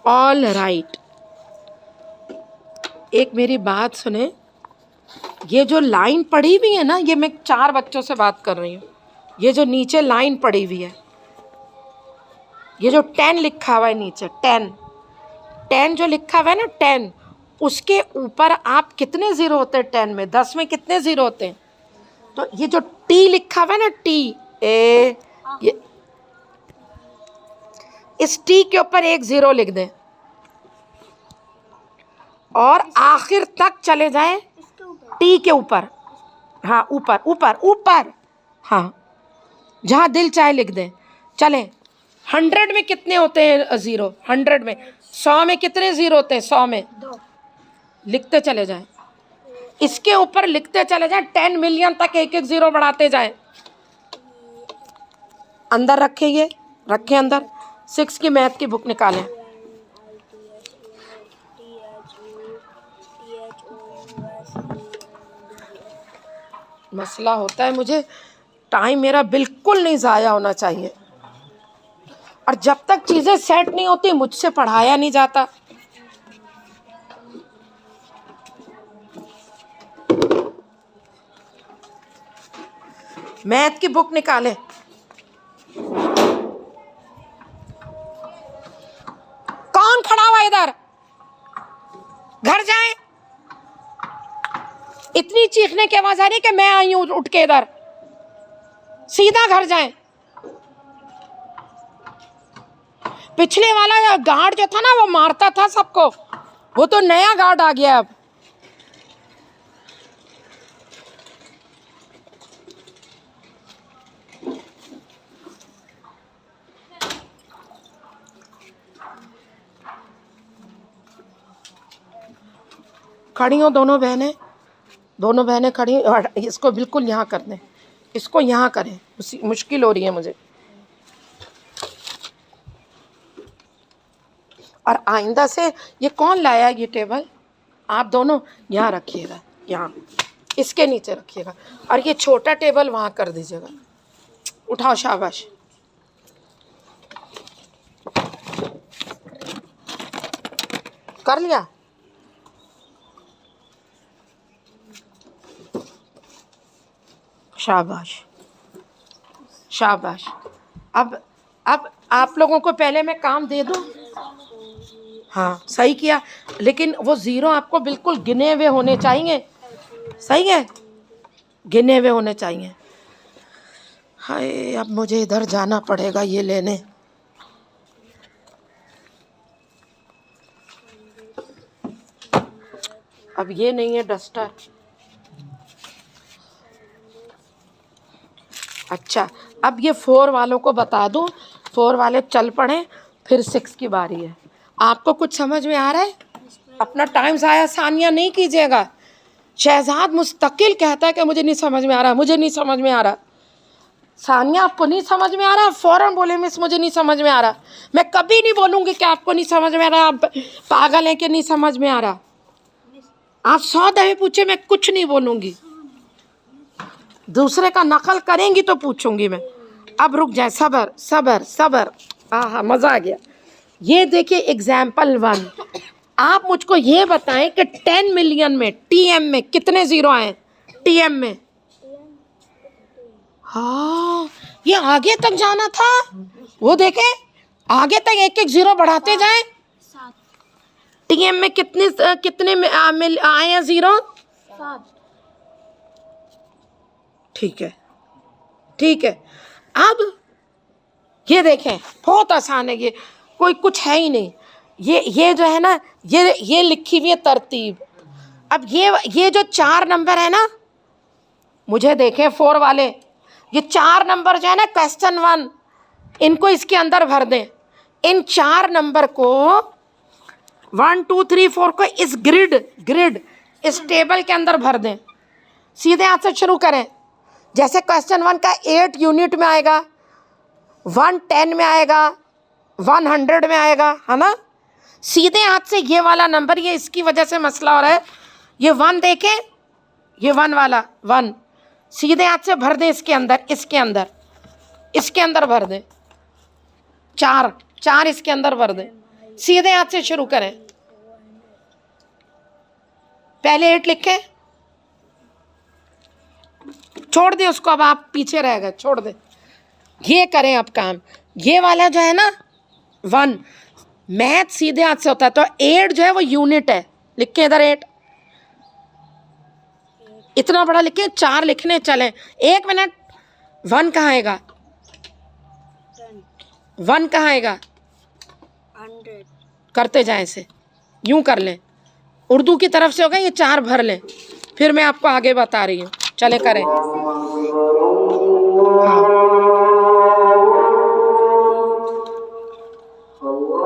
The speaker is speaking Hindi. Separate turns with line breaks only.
All right. एक मेरी बात सुने, ये जो लाइन पड़ी हुई है ना, ये मैं 4 बच्चों से बात कर रही हूँ, ये जो नीचे लाइन पड़ी हुई है, ये जो 10 लिखा हुआ है नीचे, 10 जो लिखा हुआ है ना 10, उसके ऊपर आप कितने ज़ीरो होते हैं 10 में? 10 में कितने ज़ीरो होते हैं? तो ये जो टी लिखा हुआ है ना, टी ए, ये इस टी के ऊपर एक ज़ीरो लिख दें और आखिर तक चले जाएं टी के ऊपर। हाँ ऊपर ऊपर ऊपर, हाँ जहाँ दिल चाहे लिख दें। चलें, 100 में कितने होते हैं ज़ीरो? 100 में, 100 में कितने ज़ीरो होते हैं? 100 में
2।
लिखते चले जाएं, इसके ऊपर लिखते चले जाएं, 10 मिलियन तक एक एक ज़ीरो बढ़ाते जाएं। अंदर रखें, ये रखें अंदर। 6 की मैथ की बुक निकालें। मसला होता है, मुझे टाइम मेरा बिल्कुल नहीं ज़ाया होना चाहिए, और जब तक चीज़ें सेट नहीं होती मुझसे पढ़ाया नहीं जाता। मैथ की बुक निकालें। कौन खड़ा हुआ इधर? घर जाएं। इतनी चीखने की आवाज आ रही है कि मैं आई हूं उठ के इधर। सीधा घर जाएं। पिछले वाला गार्ड जो था ना, वो मारता था सबको, वो तो नया गार्ड आ गया अब। खड़ी हो दोनों बहनें खड़ी, और इसको बिल्कुल यहाँ कर दें, इसको यहाँ करें, मुश्किल हो रही है मुझे। और आइंदा से ये कौन लाया ये टेबल? आप दोनों यहाँ रखिएगा, यहाँ इसके नीचे रखिएगा, और ये छोटा टेबल वहाँ कर दीजिएगा। उठाओ, शाबाश। कर लिया? शाबाश शाबाश। अब आप लोगों को पहले मैं काम दे दूं? हाँ सही किया, लेकिन वो ज़ीरो आपको बिल्कुल गिने हुए होने चाहिए। सही है, गिने हुए होने चाहिए। हाय, अब मुझे इधर जाना पड़ेगा ये लेने। अब ये नहीं है डस्टर। अच्छा, अब ये 4 वालों को बता दूं, 4 वाले चल पड़े, फिर 6 की बारी है। आपको कुछ समझ में आ रहा है? अपना टाइम ज़ाया सानिया नहीं कीजिएगा। शहजाद मुस्तकिल कहता है कि मुझे नहीं समझ में आ रहा, मुझे नहीं समझ में आ रहा। सानिया आपको नहीं समझ में आ रहा, फ़ौरन बोले मिस मुझे नहीं समझ में आ रहा। मैं कभी नहीं बोलूँगी कि आपको नहीं समझ में आ रहा, आप पागल हैं कि नहीं समझ में आ रहा। आप 100 दफ़े पूछे, मैं कुछ नहीं बोलूँगी। दूसरे का नकल करेंगी तो पूछूंगी मैं। अब रुक जाए, सबर सबर सबर। हाँ मज़ा आ गया। ये देखिए एग्जाम्पल 1। आप मुझको ये बताएं कि 10 मिलियन में टीएम में कितने ज़ीरो आए? टीएम में, हाँ ये आगे तक जाना था, वो देखें आगे तक एक एक ज़ीरो बढ़ाते जाएं। टीएम में कितने में आए हैं ज़ीरो?
7।
ठीक है। अब ये देखें, बहुत आसान है, ये कोई कुछ है ही नहीं। ये जो है ना, ये लिखी हुई है तरतीब। अब ये जो 4 नंबर है ना, मुझे देखें 4 वाले, ये 4 नंबर जो है ना क्वेश्चन 1, इनको इसके अंदर भर दें। इन 4 नंबर को 1 2 3 4 को इस ग्रिड इस टेबल के अंदर भर दें। सीधे हाथ से शुरू करें। जैसे क्वेश्चन 1 का 8 यूनिट में आएगा, 1 10 में आएगा, 1 100 में आएगा, है ना। सीधे हाथ से ये वाला नंबर, ये इसकी वजह से मसला हो रहा है, ये 1 देखें, ये 1 वाला 1 सीधे हाथ से भर दें इसके अंदर भर दें। 4 इसके अंदर भर दें। सीधे हाथ से शुरू करें। पहले 8 लिखे, छोड़ दे उसको, अब आप पीछे रह गए, छोड़ दे। ये करें अब काम। ये वाला जो है ना 1, मैथ सीधे हाथ से होता है, तो 8 जो है वो यूनिट है। लिख के इधर 8, इतना बड़ा लिखे, 4 लिखने चले। 1 मिनट, 1 कहाँ आएगा? 1 कहाँ आएगा?
100।
करते जाए इसे, यूं कर लें, उर्दू की तरफ से होगा, ये 4 भर लें, फिर मैं आपको आगे बता रही हूँ। चले करें। हाँ